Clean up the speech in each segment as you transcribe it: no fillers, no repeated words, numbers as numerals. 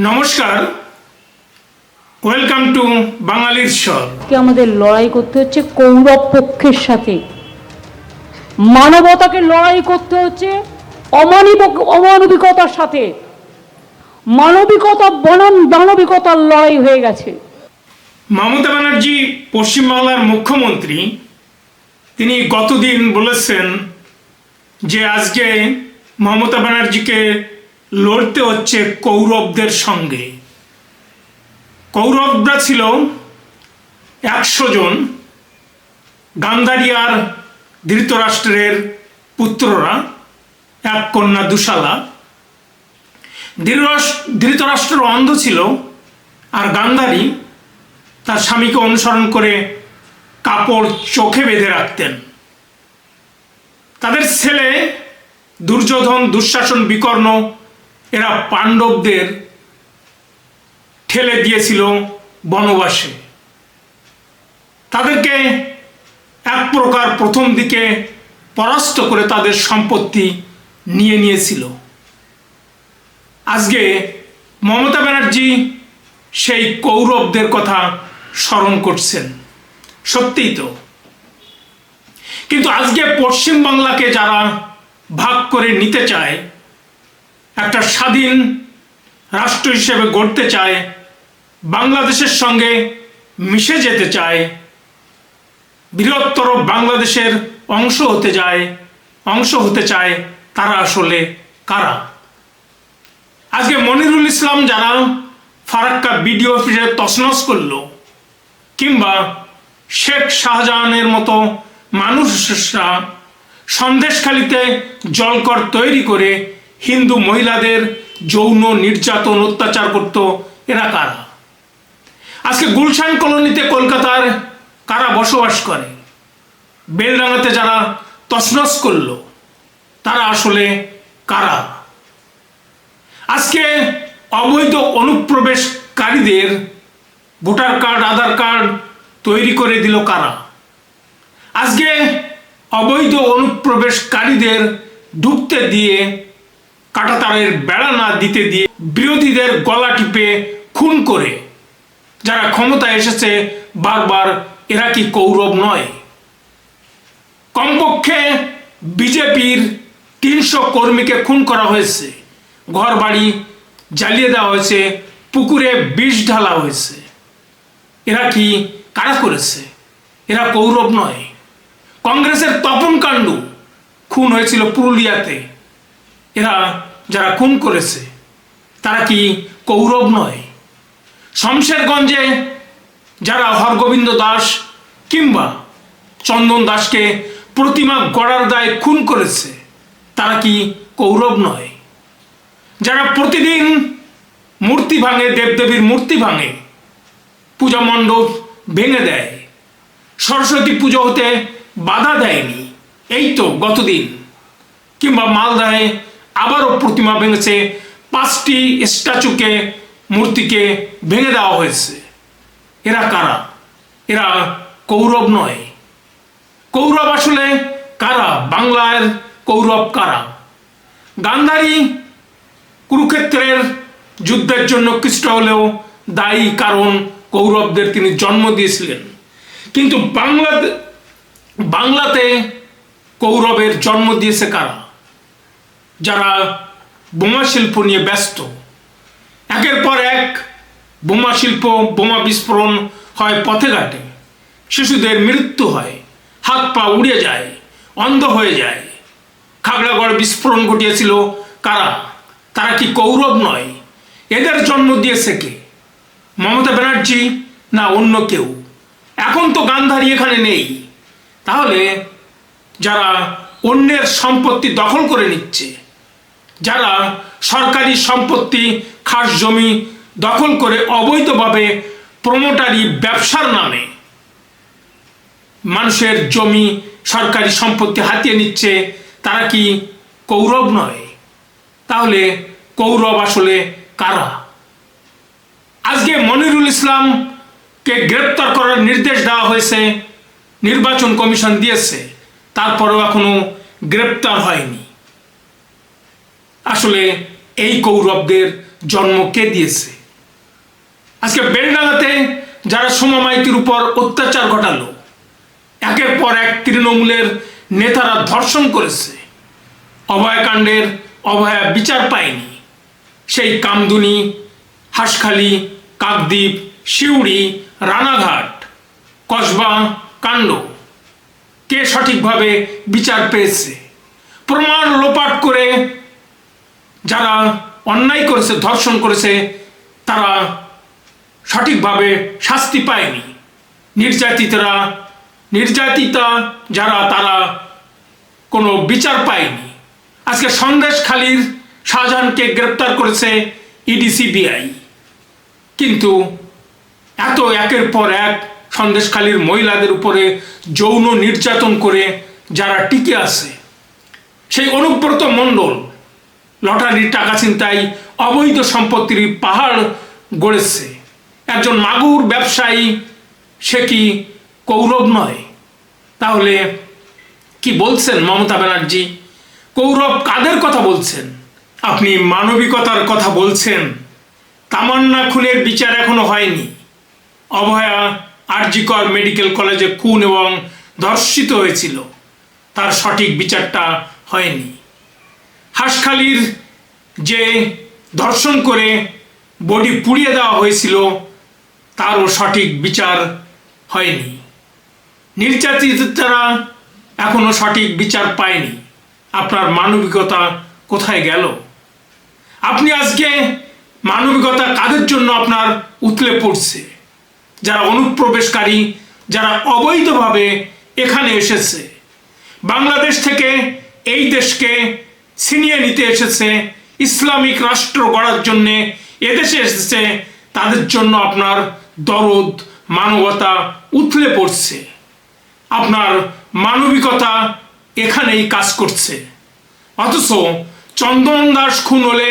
নমস্কার, welcome to বাঙালির স্বর। আমাদের লড়াই করতে হচ্ছে কৌরব পক্ষের সাথে, মানবতাকে লড়াই করতে হচ্ছে অমানবিকতার সাথে। মানবিকতা বনাম দানবিকতার লড়াই হয়ে গেছে। মমতা ব্যানার্জি পশ্চিমবাংলার মুখ্যমন্ত্রী, তিনি গতদিন বলেছেন যে আজকে মমতা ব্যানার্জিকে লড়তে হচ্ছে কৌরবদের সঙ্গে। কৌরবরা ছিল 100 জন, গান্ধারী আর ধৃতরাষ্ট্রের পুত্ররা, এক কন্যা দুশালা। ধৃতরাষ্ট্র অন্ধ ছিল, আর গান্ধারী তার স্বামীকে অনুসরণ করে কাপড় চোখে বেঁধে রাখতেন। তাদের ছেলে দুর্যোধন, দুঃশাসন, বিকর্ণ এরা পাণ্ডবদের ঠেলে দিয়েছিল বনবাসে। তাদেরকে এক প্রকার প্রথম দিকে পরাস্ত করে তাদের সম্পত্তি নিয়ে নিয়েছিল। আজকে মমতা ব্যানার্জি সেই কৌরবদের কথা স্মরণ করছেন। সত্যিই তো, কিন্তু আজকে পশ্চিমবাংলাকে যারা ভাগ করে নিতে চায়, একটা স্বাধীন রাষ্ট্র হিসেবে গড়তে চায়, বাংলাদেশের সঙ্গে মিশে যেতে চায়, বৃহত্তর বাংলাদেশের অংশ হতে চায়, তারা আসলে কারা? আজকে মনিরুল ইসলাম যারা ফারাক্কা বিডিও অফিসে তছনছ করলো, কিংবা শেখ শাহজাহানের মতো মানুষরা সন্দেশখালিতে জলকর তৈরি করে হিন্দু মহিলাদের যৌন নির্যাতন, অত্যাচার করত, এরা কারা? আজকে গুলশান কলোনিতে কলকাতার কারা বসবাস করে? বেলডাঙ্গাতে যারা তছনছ করলো, তারা আসলে কারা? আজকে অবৈধ অনুপ্রবেশকারীদের ভোটার কার্ড, আধার কার্ড তৈরি করে দিল কারা? আজকে অবৈধ অনুপ্রবেশকারীদের ঢুকতে দিয়ে কাঁটাতারের বেড়া না দিতে দিয়ে বিরোধীদের গলা টিপে খুন করে যারা ক্ষমতায় এসেছে বারবার, এরা কি কৌরব নয়? কমপক্ষে বিজেপির 300 কর্মীকে খুন করা হয়েছে, ঘর বাড়ি জ্বালিয়ে দেওয়া হয়েছে, পুকুরে বিষ ঢালা হয়েছে। এরা কি কারা করেছে? এরা কৌরব নয়? কংগ্রেসের তপন কাণ্ডু খুন হয়েছিল পুরুলিয়াতে, এরা যারা খুন করেছে তারা কি কৌরব নয়? শমশেরগঞ্জে যারা হরগোবিন্দ দাস কিংবা চন্দন দাসকে প্রতিমা গড়ার দায়ে খুন করেছে, তারা কি কৌরব নয়? যারা প্রতিদিন মূর্তি ভাঙে, দেবদেবীর মূর্তি ভাঙে, পূজা মণ্ডপ ভেঙে দেয়, সরস্বতী পুজো হতে বাধা দেয়নি, এই তো গতদিন, কিংবা মালদাহে আবারও প্রতিমা ভেঙেছে, 5টি স্ট্যাচুকে, মূর্তিকে ভেঙে দেওয়া হয়েছে। এরা কারা? এরা কৌরব নয়? কৌরব আসলে কারা? বাংলার কৌরব কারা? গান্ধারী কুরুক্ষেত্রের যুদ্ধের জন্য কিছুটা হলেও দায়ী, কারণ কৌরবদের তিনি জন্ম দিয়েছিলেন। কিন্তু বাংলাতে কৌরবের জন্ম দিয়েছে কারা? যারা বোমা শিল্প নিয়ে ব্যস্ত। একের পর এক বোমা শিল্প, বোমা বিস্ফোরণ হয় পথে ঘাটে, শিশুদের মৃত্যু হয়, হাত পা উড়ে যায়, অন্ধ হয়ে যায়। খাগড়াগড় বিস্ফোরণ ঘটিয়েছিল কারা? তারা কি কৌরব নয়? এদের জন্ম দিয়েছে কে? মমতা ব্যানার্জি না অন্য কেউ? এখন তো গান্ধারী এখানে নেই, তাহলে যারা অন্যের সম্পত্তি দখল করে নিচ্ছে, যারা সরকারি সম্পত্তি, খাস জমি দখল করে অবৈধভাবে প্রমোটারি ব্যবসার নামে মানুষের জমি, সরকারি সম্পত্তি হাতিয়ে নিচ্ছে, তারা কি কৌরব নয়? তাহলে কৌরব আসলে কারা? আজকে মনিরুল ইসলামকে গ্রেপ্তার করার নির্দেশ দেওয়া হয়েছে, নির্বাচন কমিশন দিয়েছে, তারপরেও এখনো গ্রেপ্তার হয়নি। আসলে এই কৌরবদের জন্ম কে দিয়েছে? আজকে বেলডাঙাতে যারা সোমা মাইতির উপর অত্যাচার ঘটালো, একের পর এক তৃণমূলের নেতারা ধর্ষণ করেছে, অভয়াকাণ্ডের অভয়া বিচার পায়নি, সেই কামদুনি, হাঁসখালি, কাকদ্বীপ, সিউড়ি, রানাঘাট, কসবা কাণ্ড কে সঠিকভাবে বিচার পেয়েছে? প্রমাণ লোপাট করে যারা অন্যায় করেছে, ধর্ষণ করেছে, তারা সঠিকভাবে শাস্তি পায়নি। নির্যাতিতা যারা, তারা কোনো বিচার পায়নি। আজকে সন্দেশখালীর শাহজাহানকে গ্রেপ্তার করেছে ইডি, সিবিআই, কিন্তু এত একের পর এক সন্দেশখালীর মহিলাদের উপরে যৌন নির্যাতন করে যারা টিকে আছে, সেই অনুব্রত মণ্ডল লটারির টাকা ছিনতাই, অবৈধ সম্পত্তির পাহাড় গড়েছে, একজন মাগুর ব্যবসায়ী, সে কি কৌরব নয়? তাহলে কি বলছেন মমতা ব্যানার্জি? কৌরব কাদের কথা বলছেন? আপনি মানবিকতার কথা বলছেন। তামান্না খুনের বিচার এখনো হয়নি। অভয়া আরজিকর মেডিকেল কলেজে খুন এবং ধর্ষিত হয়েছিল, তার সঠিক বিচারটা হয়নি। হাঁসখালির যে ধর্ষণ করে বডি পুড়িয়ে দেওয়া হয়েছিল, তারও সঠিক বিচার হয়নি। নির্যাতিতরা এখনো সঠিক বিচার পায়নি। আপনার মানবিকতা কোথায় গেল? আপনি আজকে মানবিকতা কাদের জন্য আপনার উতলে পড়ছে? যারা অনুপ্রবেশকারী, যারা অবৈধভাবে এখানে এসেছে, বাংলাদেশ থেকে এই দেশকে ছিনিয়ে নিতে এসেছে, ইসলামিক রাষ্ট্র গড়ার জন্যে এদেশে এসেছে, তাদের জন্য আপনার দরদ, মানবতা উতলে পড়ছে। আপনার মানবিকতা এখানেই কাজ করছে। অথচ চন্দন দাস খুন হলে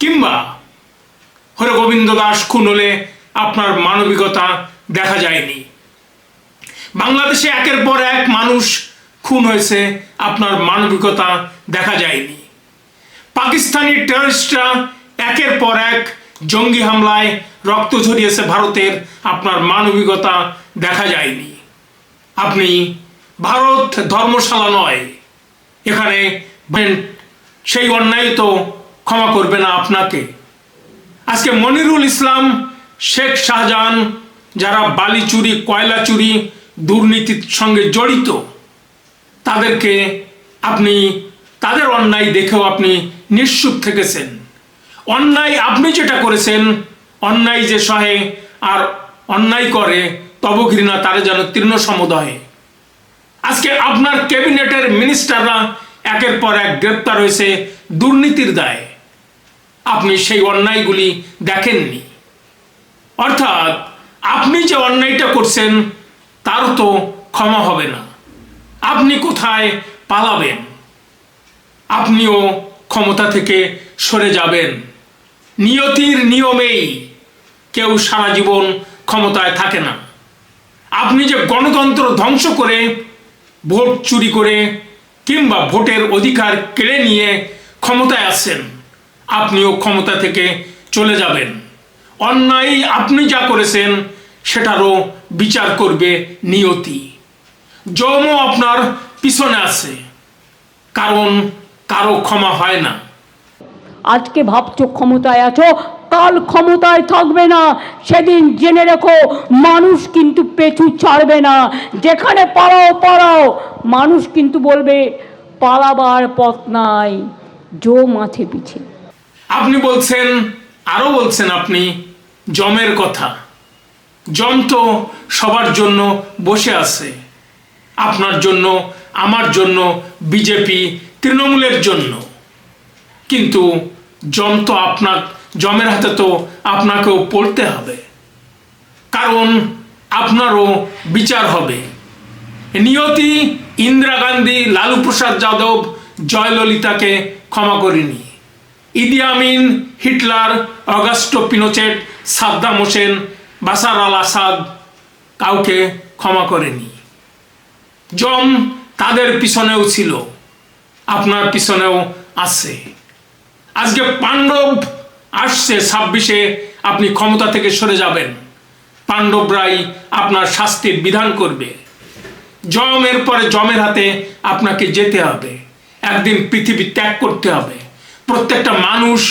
কিংবা হরগোবিন্দ দাস খুন হলে আপনার মানবিকতা দেখা যায়নি। বাংলাদেশে একের পর এক মানুষ খুন হয়েছে, আপনার মানবিকতা দেখা যায়নি। পাকিস্তানি টেররিস্টরা একের পর এক জঙ্গি হামলায় রক্ত ঝরিয়েছে ভারতের, আপনার মানবিকতা দেখা যায়নি। আপনি ভারত ধর্মশালা নয়, এখানে সেই অন্যায় তো ক্ষমা করবে না আপনাকে। আজকে মনিরুল ইসলাম, শেখ শাহজাহান, যারা বালি চুরি, কয়লা চুরি, দুর্নীতির সঙ্গে জড়িত, তাদেরকে আপনি, তাদের অন্যায় দেখেও আপনি নিশ্চুপ থেকেছেন। অন্যায় আপনি যেটা করেছেন, অন্যায় যে সহে আর অন্যায় করে তব ঘৃণা তারে যেন তৃণ সমুদয়ে। আজকে আপনার ক্যাবিনেটের মিনিস্টাররা একের পর এক গ্রেপ্তার হয়েছে দুর্নীতির দায়ে। আপনি সেই অন্যায়গুলি দেখেননি। অর্থাৎ আপনি যে অন্যায়টা করছেন তারও তো ক্ষমা হবে না। আপনি কোথায় পালাবেন? আপনিও ক্ষমতা থেকে সরে যাবেন। নিয়তির নিয়মেই কেউ সারা জীবন ক্ষমতায় থাকে না। আপনি যে গণতন্ত্র ধ্বংস করে, ভোট চুরি করে কিংবা ভোটের অধিকার কেড়ে নিয়ে ক্ষমতায় আসছেন, আপনিও ক্ষমতা থেকে চলে যাবেন। অন্যায় আপনি যা করেছেন সেটারও বিচার করবে নিয়তি। যমও আপনার পিছনে আছে, কারণ কারো ক্ষমা হয় না। আজকে ভাবছো ক্ষমতায় আছো, কাল ক্ষমতায় থাকবে না, সেদিন জেনে রেখো মানুষ কিন্তু পেছু ছাড়বে না। যেখানে পালাও, মানুষ কিন্তু বলবে পালাবার পথ নাই, জো মাথে পিছে। আপনি বলছেন, আরো বলছেন আপনি জমের কথা। জম তো সবার জন্য বসে আছে, আপনার জন্য, আমার জন্য, বিজেপি, তৃণমূলের জন্য। কিন্তু জম তো জমের হাতে তো আপনাকেও পড়তে হবে, কারণ আপনারও বিচার হবে। নিয়তি ইন্দিরা গান্ধী, লালু প্রসাদ যাদব, জয়ললিতাকে ক্ষমা করেনি। Idi Amin, Hitler, Augusto Pinochet, Saddam Hussein, Bashar al Assad কাউকে ক্ষমা করেনি। জম তাদের পিছনেও ছিল, আপনার পিছনেও আছে। আজকে পাণ্ডব আসছে 26-এ আপনি ক্ষমতা থেকে সরে যাবেন, পাণ্ডবরাই আপনার শাস্তির বিধান করবে। জমের পরে জমের হাতে আপনাকে যেতে হবে, একদিন পৃথিবী ত্যাগ করতে হবে। প্রত্যেকটা মানুষ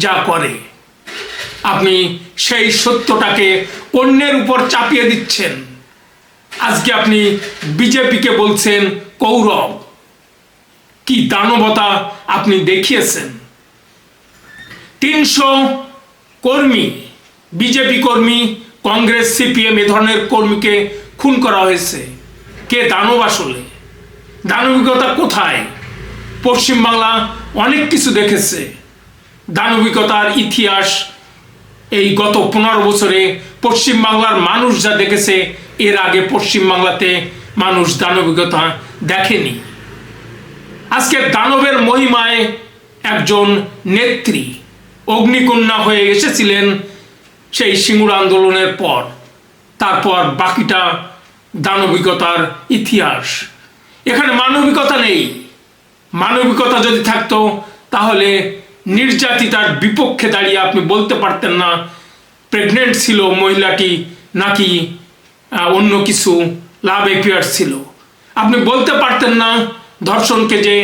যা করে, আপনি সেই সত্যটাকে অন্যের উপর চাপিয়ে দিচ্ছেন। আজকে আপনি বিজেপিকে বলছেন কৌরব, কি দানবতা আপনি দেখিয়েছেন। 300 কর্মী, বিজেপি কর্মী, কংগ্রেস, সিপিএম এ ধরনের কর্মীকে খুন করা হয়েছে। কে দানব আসলে? দানবিকতা কোথায়? পশ্চিমবাংলা অনেক কিছু দেখেছে। দানবিকতার ইতিহাস এই গত 15 বছরে পশ্চিমবাংলার মানুষ যা দেখেছে, এর আগে পশ্চিমবাংলাতে মানুষ দানবিকতা দেখেনি। আজকে দানবের মহিমায় একজন নেত্রী অগ্নিকন্যা হয়ে এসেছিলেন সেই সিঙ্গুর আন্দোলনের পর। তারপর বাকিটা দানবিকতার ইতিহাস। এখানে মানবিকতা নেই। মানবিকতা যদি থাকতো তাহলে নির্যাতিতার বিপক্ষে দাঁড়িয়ে আপনি বলতে পারতেন না প্রেগনেন্ট ছিল মহিলাটি নাকি অন্য কিছু লাভ অ্যাফেয়ার ছিল। আপনি বলতে পারতেন না ধর্ষণকে যে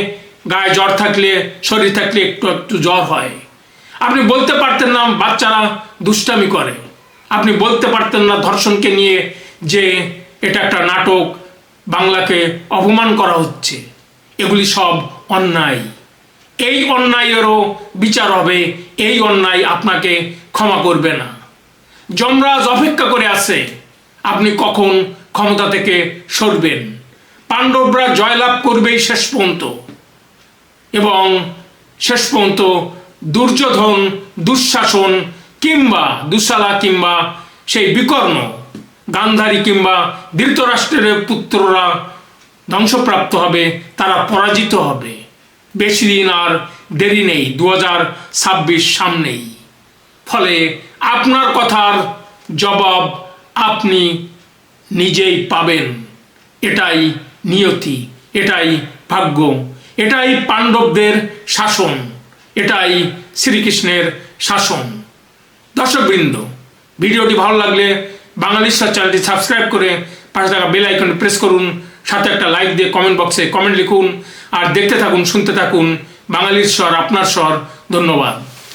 গায়ে জ্বর থাকলে, শরীর থাকলে একটু একটু জ্বর হয়। আপনি বলতে পারতেন না বাচ্চারা দুষ্টামি করে। আপনি বলতে পারতেন না ধর্ষণকে নিয়ে যে এটা একটা নাটক, বাংলাকে অপমান করা হচ্ছে। এগুলি সব অন্যায়। এই অন্যায়েরও বিচার হবে, এই অন্যায় আপনাকে ক্ষমা করবে না। যমরাজ অপেক্ষা করে আছে আপনি কখন ক্ষমতা থেকে সরবেন। পাণ্ডবরা জয়লাভ করবেই শেষ পর্যন্ত, এবং শেষ পর্যন্ত দুর্যোধন, দুঃশাসন কিংবা দুঃশালা কিংবা সেই বিকর্ণ, গান্ধারী কিংবা ধৃতরাষ্ট্রের পুত্ররা ধ্বংসপ্রাপ্ত হবে, তারা পরাজিত হবে। বেশি দিন আর দেরি নেই, 2026 সামনেই। ফলে আপনার কথার জবাব আপনি নিজেই পাবেন। এটাই নিয়তি, এটাই ভাগ্য, এটাই পাণ্ডবদের শাসন, এটাই শ্রীকৃষ্ণের শাসন। দর্শকবৃন্দ, ভিডিওটি ভালো লাগলে বাঙালির স্বর চ্যানেলটি সাবস্ক্রাইব করে পাশে থাকা বেল আইকনে প্রেস করুন, সাথে একটা লাইক দিয়ে কমেন্ট বক্সে কমেন্ট লিখুন, আর দেখতে থাকুন, শুনতে থাকুন বাঙালির স্বর, আপনার স্বর। ধন্যবাদ।